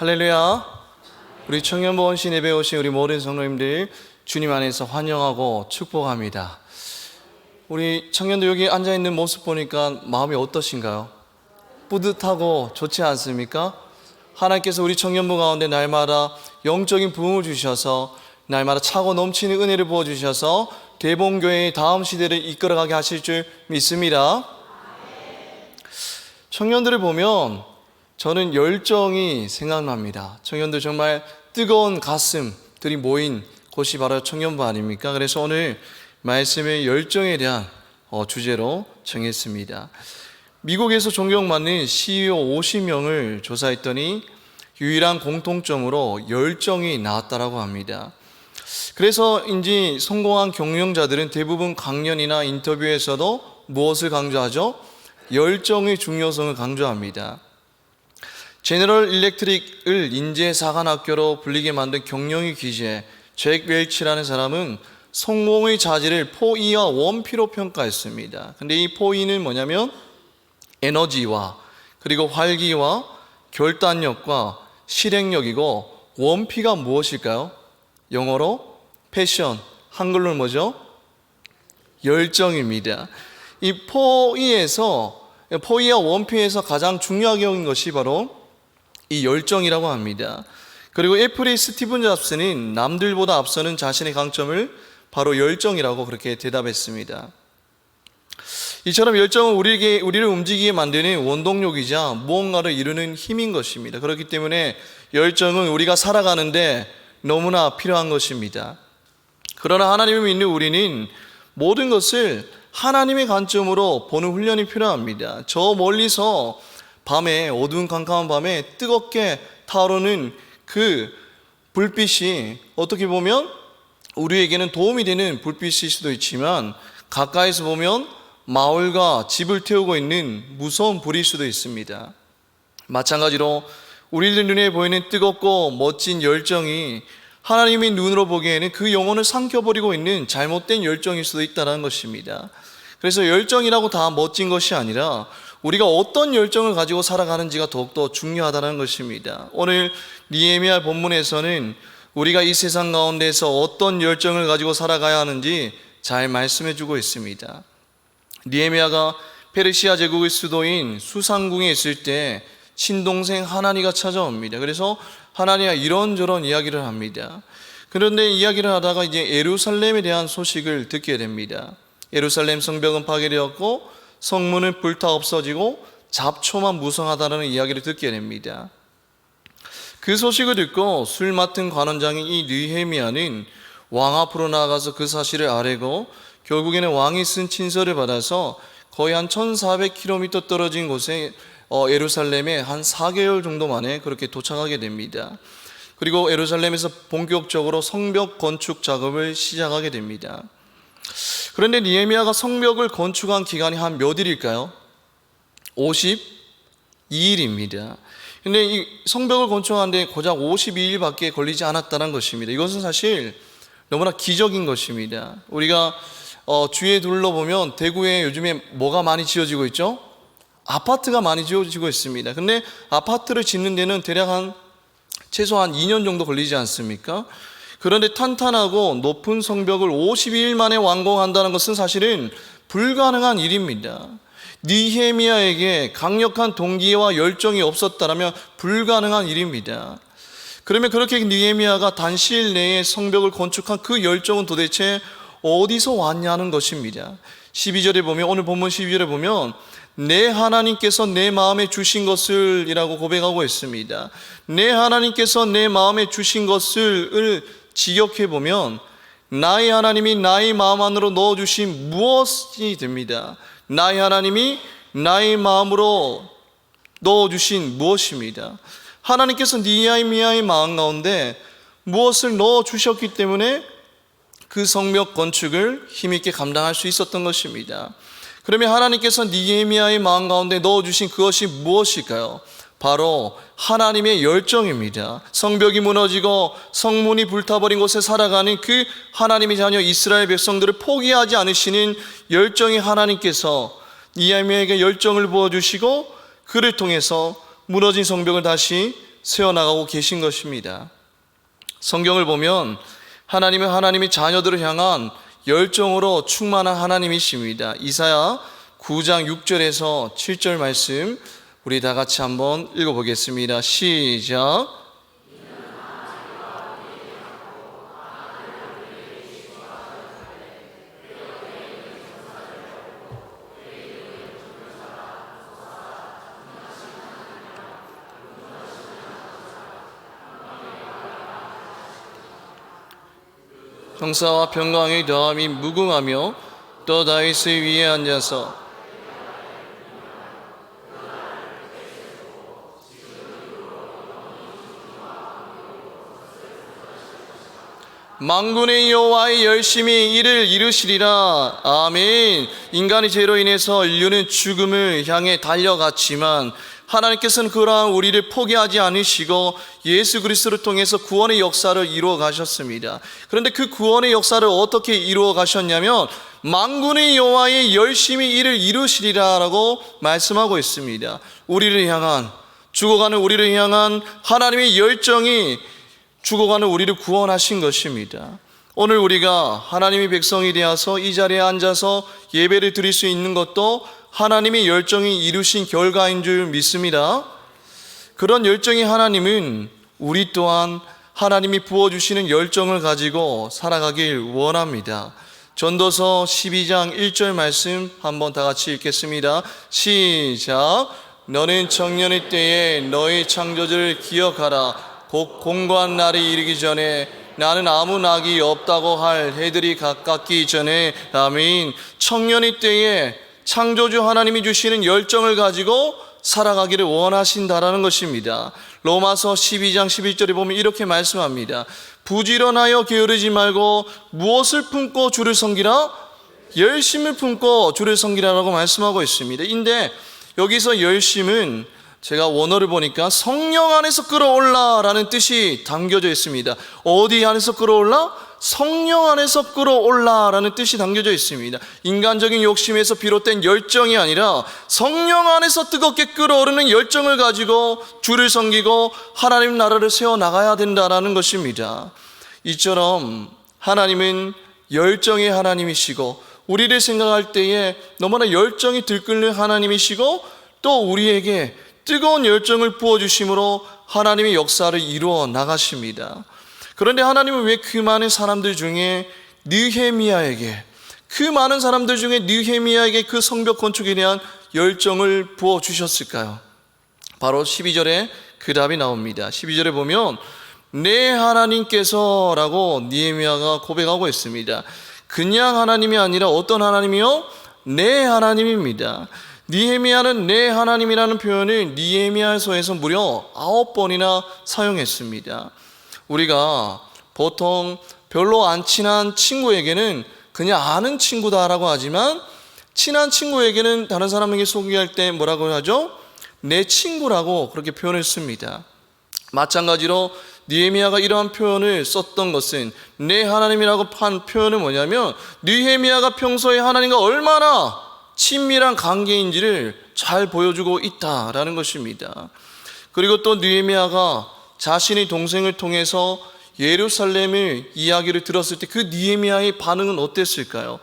할렐루야. 우리 청년보원신 예배 오신 우리 모든 성도님들 주님 안에서 환영하고 축복합니다. 우리 청년들 여기 앉아있는 모습 보니까 마음이 어떠신가요? 뿌듯하고 좋지 않습니까? 하나님께서 우리 청년부 가운데 날마다 영적인 부흥을 주셔서 날마다 차고 넘치는 은혜를 부어주셔서 대봉교회의 다음 시대를 이끌어가게 하실 줄 믿습니다. 청년들을 보면 저는 열정이 생각납니다. 청년들 정말 뜨거운 가슴들이 모인 곳이 바로 청년부 아닙니까? 그래서 오늘 말씀의 열정에 대한 주제로 정했습니다. 미국에서 존경받는 CEO 50명을 조사했더니 유일한 공통점으로 열정이 나왔다고 합니다. 그래서인지 성공한 경영자들은 대부분 강연이나 인터뷰에서도 무엇을 강조하죠? 열정의 중요성을 강조합니다. 제너럴 일렉트릭을 인재사관학교로 불리게 만든 경영의 귀재 잭 웰치라는 사람은 성공의 자질을 4E와 1P로 평가했습니다. 근데 이 4E는 뭐냐면 에너지와 그리고 활기와 결단력과 실행력이고 1P가 무엇일까요? 영어로 패션, 한글로는 뭐죠? 열정입니다. 이 4E와 1P에서 가장 중요하게 여긴 것이 바로 이 열정이라고 합니다. 그리고 애플의 스티븐 잡스는 남들보다 앞서는 자신의 강점을 바로 열정이라고 그렇게 대답했습니다. 이처럼 열정은 우리를 움직이게 만드는 원동력이자 무언가를 이루는 힘인 것입니다. 그렇기 때문에 열정은 우리가 살아가는데 너무나 필요한 것입니다. 그러나 하나님을 믿는 우리는 모든 것을 하나님의 관점으로 보는 훈련이 필요합니다. 저 멀리서 밤에, 어두운 캄캄한 밤에 뜨겁게 타오르는 그 불빛이 어떻게 보면 우리에게는 도움이 되는 불빛일 수도 있지만 가까이서 보면 마을과 집을 태우고 있는 무서운 불일 수도 있습니다. 마찬가지로 우리들 눈에 보이는 뜨겁고 멋진 열정이 하나님의 눈으로 보기에는 그 영혼을 삼켜버리고 있는 잘못된 열정일 수도 있다는 것입니다. 그래서 열정이라고 다 멋진 것이 아니라 우리가 어떤 열정을 가지고 살아가는지가 더욱더 중요하다는 것입니다. 오늘 느헤미야 본문에서는 우리가 이 세상 가운데서 어떤 열정을 가지고 살아가야 하는지 잘 말씀해 주고 있습니다. 느헤미야가 페르시아 제국의 수도인 수상궁에 있을 때 친동생 하나니가 찾아옵니다. 그래서 하나니가 이런저런 이야기를 합니다. 그런데 이야기를 하다가 이제 예루살렘에 대한 소식을 듣게 됩니다. 예루살렘 성벽은 파괴되었고 성문은 불타 없어지고 잡초만 무성하다는 이야기를 듣게 됩니다. 그 소식을 듣고 술 맡은 관원장인 이 느헤미야는 왕 앞으로 나아가서 그 사실을 아뢰고 결국에는 왕이 쓴 친서를 받아서 거의 한 1400km 떨어진 곳에 예루살렘에 한 4개월 정도 만에 그렇게 도착하게 됩니다. 그리고 예루살렘에서 본격적으로 성벽 건축 작업을 시작하게 됩니다. 그런데 느헤미야가 성벽을 건축한 기간이 한 몇 일일까요? 52일입니다. 근데 이 성벽을 건축하는데 고작 52일밖에 걸리지 않았다는 것입니다. 이것은 사실 너무나 기적인 것입니다. 우리가 주위에 둘러보면 대구에 요즘에 뭐가 많이 지어지고 있죠? 아파트가 많이 지어지고 있습니다. 근데 아파트를 짓는 데는 대략 최소한 2년 정도 걸리지 않습니까? 그런데 탄탄하고 높은 성벽을 52일 만에 완공한다는 것은 사실은 불가능한 일입니다. 느헤미야에게 강력한 동기와 열정이 없었다면 불가능한 일입니다. 그러면 그렇게 느헤미야가 단시일 내에 성벽을 건축한 그 열정은 도대체 어디서 왔냐는 것입니다. 12절에 보면, 오늘 본문 12절에 보면 내 하나님께서 내 마음에 주신 것을 이라고 고백하고 있습니다. 내 하나님께서 내 마음에 주신 것을 지역해 보면 나의 하나님이 나의 마음 안으로 넣어주신 무엇이 됩니다. 나의 하나님이 나의 마음으로 넣어주신 무엇입니다. 하나님께서 느헤미야의 마음 가운데 무엇을 넣어주셨기 때문에 그 성벽 건축을 힘있게 감당할 수 있었던 것입니다. 그러면 하나님께서 느헤미야의 마음 가운데 넣어주신 그것이 무엇일까요? 바로 하나님의 열정입니다. 성벽이 무너지고 성문이 불타버린 곳에 살아가는 그 하나님의 자녀 이스라엘 백성들을 포기하지 않으시는 열정의 하나님께서 느헤미야에게 열정을 부어주시고 그를 통해서 무너진 성벽을 다시 세워나가고 계신 것입니다. 성경을 보면 하나님은 하나님의 자녀들을 향한 열정으로 충만한 하나님이십니다. 이사야 9장 6절에서 7절 말씀 우리 다 같이 한번 읽어보겠습니다. 시작. 형사와 평강의 더함이 무궁하며 또 다윗의 위에 앉아서 만군의 여호와의 열심히 이를 이루시리라. 아멘. 인간의 죄로 인해서 인류는 죽음을 향해 달려갔지만 하나님께서는 그러한 우리를 포기하지 않으시고 예수 그리스도를 통해서 구원의 역사를 이루어 가셨습니다. 그런데 그 구원의 역사를 어떻게 이루어 가셨냐면 만군의 여호와의 열심히 이를 이루시리라 라고 말씀하고 있습니다. 우리를 향한, 죽어가는 우리를 향한 하나님의 열정이 죽어가는 우리를 구원하신 것입니다. 오늘 우리가 하나님의 백성이 되어서 이 자리에 앉아서 예배를 드릴 수 있는 것도 하나님의 열정이 이루신 결과인 줄 믿습니다. 그런 열정의 하나님은 우리 또한 하나님이 부어주시는 열정을 가지고 살아가길 원합니다. 전도서 12장 1절 말씀 한번 다 같이 읽겠습니다. 시작. 너는 청년의 때에 너의 창조주를 기억하라. 곧 공고한 날이 이르기 전에 나는 아무 낙이 없다고 할 해들이 가깝기 전에. 아멘. 청년의 때에 창조주 하나님이 주시는 열정을 가지고 살아가기를 원하신다라는 것입니다. 로마서 12장 11절에 보면 이렇게 말씀합니다. 부지런하여 게으르지 말고 무엇을 품고 주를 섬기라? 열심을 품고 주를 섬기라라고 말씀하고 있습니다. 근데 여기서 열심은 제가 원어를 보니까 성령 안에서 끌어올라라는 뜻이 담겨져 있습니다. 어디 안에서 끌어올라? 성령 안에서 끌어올라라는 뜻이 담겨져 있습니다. 인간적인 욕심에서 비롯된 열정이 아니라 성령 안에서 뜨겁게 끌어오르는 열정을 가지고 주를 섬기고 하나님 나라를 세워나가야 된다는 것입니다. 이처럼 하나님은 열정의 하나님이시고 우리를 생각할 때에 너무나 열정이 들끓는 하나님이시고 또 우리에게 뜨거운 열정을 부어주심으로 하나님의 역사를 이루어 나가십니다. 그런데 하나님은 왜 그 많은 사람들 중에 느헤미야에게, 그 많은 사람들 중에 느헤미야에게 그 성벽 건축에 대한 열정을 부어주셨을까요? 바로 12절에 그 답이 나옵니다. 12절에 보면 내 하나님께서 라고 느헤미야가 고백하고 있습니다. 그냥 하나님이 아니라 어떤 하나님이요? 내 하나님입니다. 느헤미야는 내 하나님이라는 표현을 느헤미야서에서 무려 9번이나 사용했습니다. 우리가 보통 별로 안 친한 친구에게는 그냥 아는 친구다라고 하지만 친한 친구에게는 다른 사람에게 소개할 때 뭐라고 하죠? 내 친구라고 그렇게 표현을 씁니다. 마찬가지로 느헤미야가 이러한 표현을 썼던 것은 내 하나님이라고 한 표현은 뭐냐면 느헤미야가 평소에 하나님과 얼마나 친밀한 관계인지를 잘 보여주고 있다라는 것입니다. 그리고 또 느헤미야가 자신의 동생을 통해서 예루살렘의 이야기를 들었을 때 그 느헤미야의 반응은 어땠을까요?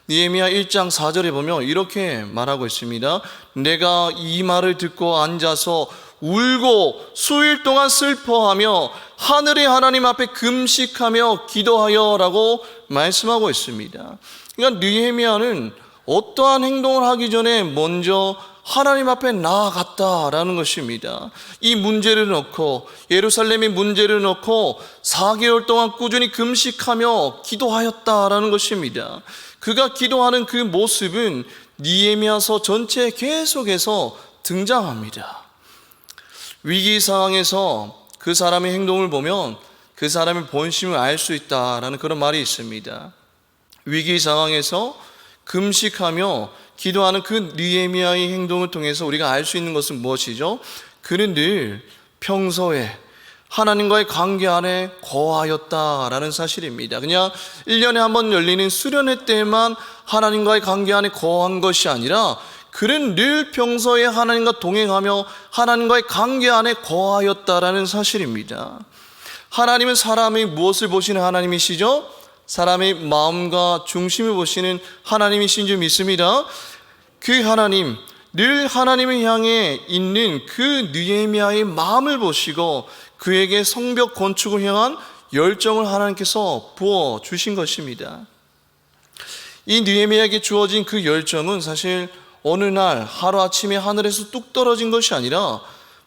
느헤미야 1장 4절에 보면 이렇게 말하고 있습니다. 내가 이 말을 듣고 앉아서 울고 수일 동안 슬퍼하며 하늘의 하나님 앞에 금식하며 기도하여 라고 말씀하고 있습니다. 그러니까 느헤미야는 어떠한 행동을 하기 전에 먼저 하나님 앞에 나아갔다라는 것입니다. 이 문제를 놓고 예루살렘의 문제를 놓고 4개월 동안 꾸준히 금식하며 기도하였다라는 것입니다. 그가 기도하는 그 모습은 느헤미야서 전체에 계속해서 등장합니다. 위기 상황에서 그 사람의 행동을 보면 그 사람의 본심을 알 수 있다라는 그런 말이 있습니다. 위기 상황에서 금식하며 기도하는 그 느헤미야의 행동을 통해서 우리가 알 수 있는 것은 무엇이죠? 그는 늘 평소에 하나님과의 관계 안에 거하였다라는 사실입니다. 그냥 1년에 한 번 열리는 수련회 때만 하나님과의 관계 안에 거한 것이 아니라 그는 늘 평소에 하나님과 동행하며 하나님과의 관계 안에 거하였다라는 사실입니다. 하나님은 사람의 무엇을 보시는 하나님이시죠? 사람의 마음과 중심을 보시는 하나님이신 줄 믿습니다. 그 하나님, 늘 하나님을 향해 있는 그 느헤미야의 마음을 보시고 그에게 성벽 건축을 향한 열정을 하나님께서 부어주신 것입니다. 이 느헤미야에게 주어진 그 열정은 사실 어느 날 하루아침에 하늘에서 뚝 떨어진 것이 아니라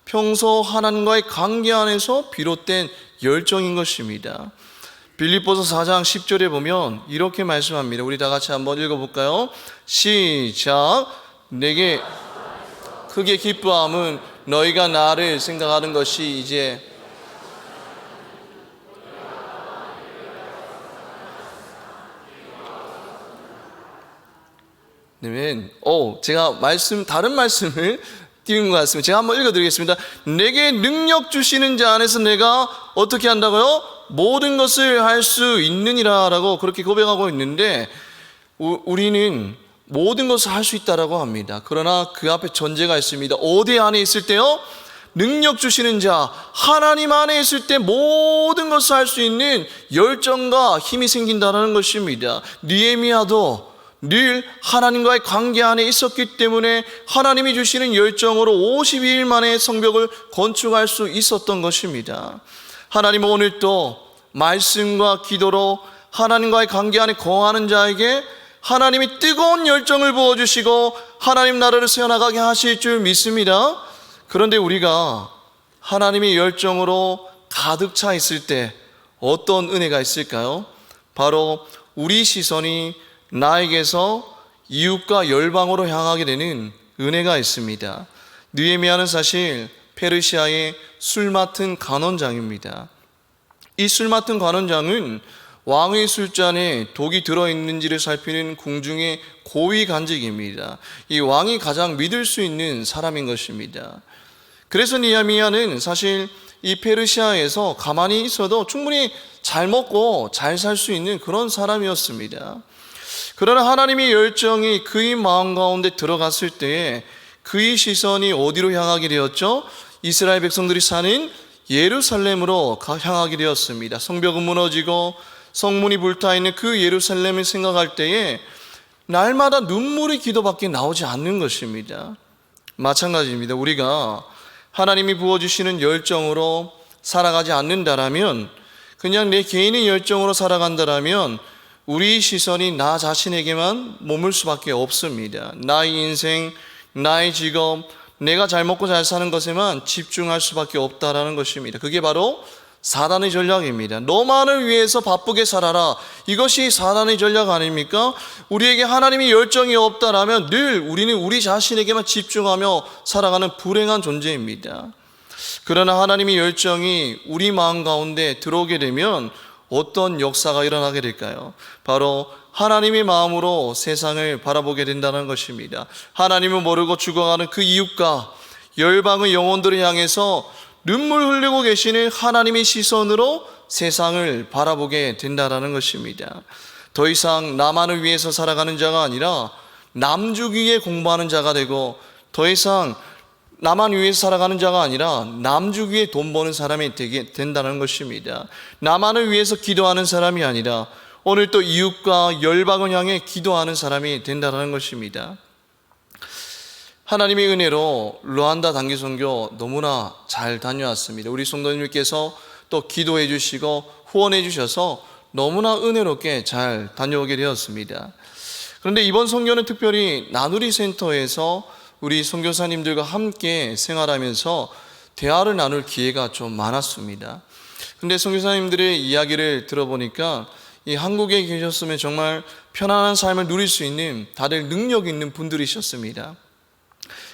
평소 하나님과의 관계 안에서 비롯된 열정인 것입니다. 빌립보서 4장 10절에 보면 이렇게 말씀합니다. 우리 다 같이 한번 읽어볼까요? 시작. 내게 크게 기뻐함은 너희가 나를 생각하는 것이 이제 제가 다른 말씀을 띄운 것 같습니다. 제가 한번 읽어드리겠습니다. 내게 능력 주시는 자 안에서 내가 어떻게 한다고요? 모든 것을 할 수 있느니라 라고 그렇게 고백하고 있는데, 우리는 모든 것을 할 수 있다라고 합니다. 그러나 그 앞에 전제가 있습니다. 어디 안에 있을 때요? 능력 주시는 자, 하나님 안에 있을 때 모든 것을 할 수 있는 열정과 힘이 생긴다는 것입니다. 느헤미야도 늘 하나님과의 관계 안에 있었기 때문에 하나님이 주시는 열정으로 52일 만에 성벽을 건축할 수 있었던 것입니다. 하나님은 오늘도 말씀과 기도로 하나님과의 관계 안에 거하는 자에게 하나님이 뜨거운 열정을 부어주시고 하나님 나라를 세워나가게 하실 줄 믿습니다. 그런데 우리가 하나님의 열정으로 가득 차 있을 때 어떤 은혜가 있을까요? 바로 우리 시선이 나에게서 이웃과 열방으로 향하게 되는 은혜가 있습니다. 느헤미야는 사실 페르시아의 술 맡은 관원장입니다. 이 술 맡은 관원장은 왕의 술잔에 독이 들어있는지를 살피는 궁중의 고위 관직입니다. 이 왕이 가장 믿을 수 있는 사람인 것입니다. 그래서 느헤미야는 사실 이 페르시아에서 가만히 있어도 충분히 잘 먹고 잘 살 수 있는 그런 사람이었습니다. 그러나 하나님의 열정이 그의 마음 가운데 들어갔을 때에 그의 시선이 어디로 향하게 되었죠? 이스라엘 백성들이 사는 예루살렘으로 향하게 되었습니다. 성벽은 무너지고 성문이 불타있는 그 예루살렘을 생각할 때에 날마다 눈물의 기도밖에 나오지 않는 것입니다. 마찬가지입니다. 우리가 하나님이 부어주시는 열정으로 살아가지 않는다라면, 그냥 내 개인의 열정으로 살아간다라면 우리 시선이 나 자신에게만 머물 수밖에 없습니다. 나의 인생, 나의 직업, 내가 잘 먹고 잘 사는 것에만 집중할 수밖에 없다라는 것입니다. 그게 바로 사단의 전략입니다. 너만을 위해서 바쁘게 살아라. 이것이 사단의 전략 아닙니까? 우리에게 하나님의 열정이 없다라면 늘 우리는 우리 자신에게만 집중하며 살아가는 불행한 존재입니다. 그러나 하나님의 열정이 우리 마음 가운데 들어오게 되면 어떤 역사가 일어나게 될까요? 바로 하나님의 마음으로 세상을 바라보게 된다는 것입니다. 하나님을 모르고 죽어가는 그 이웃과 열방의 영혼들을 향해서 눈물 흘리고 계시는 하나님의 시선으로 세상을 바라보게 된다는 것입니다. 더 이상 나만을 위해서 살아가는 자가 아니라 남 주기 위해 공부하는 자가 되고, 더 이상 나만 위해서 살아가는 자가 아니라 남 주기 위해 돈 버는 사람이 되게 된다는 것입니다. 나만을 위해서 기도하는 사람이 아니라 오늘 또 이웃과 열방을 향해 기도하는 사람이 된다는 것입니다. 하나님의 은혜로 루안다 단기 선교 너무나 잘 다녀왔습니다. 우리 성도님들께서 또 기도해 주시고 후원해 주셔서 너무나 은혜롭게 잘 다녀오게 되었습니다. 그런데 이번 선교는 특별히 나누리 센터에서 우리 선교사님들과 함께 생활하면서 대화를 나눌 기회가 좀 많았습니다. 그런데 선교사님들의 이야기를 들어보니까 이 한국에 계셨으면 정말 편안한 삶을 누릴 수 있는 다들 능력 있는 분들이셨습니다.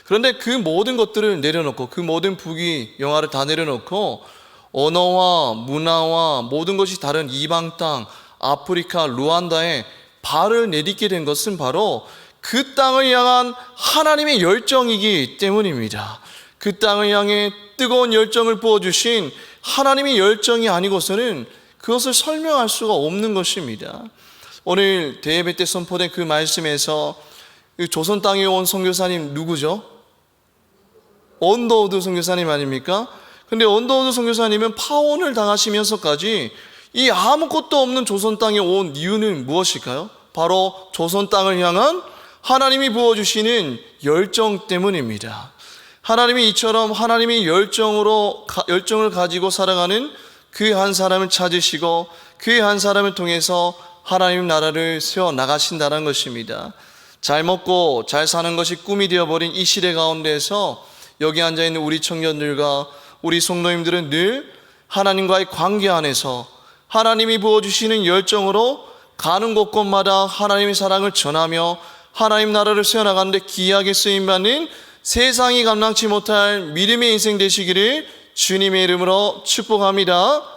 그런데 그 모든 것들을 내려놓고, 그 모든 부귀 영화를 다 내려놓고 언어와 문화와 모든 것이 다른 이방 땅 아프리카 루안다에 발을 내딛게 된 것은 바로 그 땅을 향한 하나님의 열정이기 때문입니다. 그 땅을 향해 뜨거운 열정을 부어주신 하나님의 열정이 아니고서는 그것을 설명할 수가 없는 것입니다. 오늘 대예배 때 선포된 그 말씀에서 이 조선 땅에 온 선교사님 누구죠? 언더우드 선교사님 아닙니까? 근데 언더우드 선교사님은 파혼을 당하시면서까지 이 아무것도 없는 조선 땅에 온 이유는 무엇일까요? 바로 조선 땅을 향한 하나님이 부어주시는 열정 때문입니다. 하나님이 이처럼 하나님의 열정을 가지고 살아가는 그 한 사람을 찾으시고 그 한 사람을 통해서 하나님 나라를 세워 나가신다는 것입니다. 잘 먹고 잘 사는 것이 꿈이 되어버린 이 시대 가운데에서 여기 앉아있는 우리 청년들과 우리 성도님들은 늘 하나님과의 관계 안에서 하나님이 부어주시는 열정으로 가는 곳곳마다 하나님의 사랑을 전하며 하나님 나라를 세워나가는데 귀하게 쓰임받는 세상이 감당치 못할 믿음의 인생 되시기를 주님의 이름으로 축복합니다.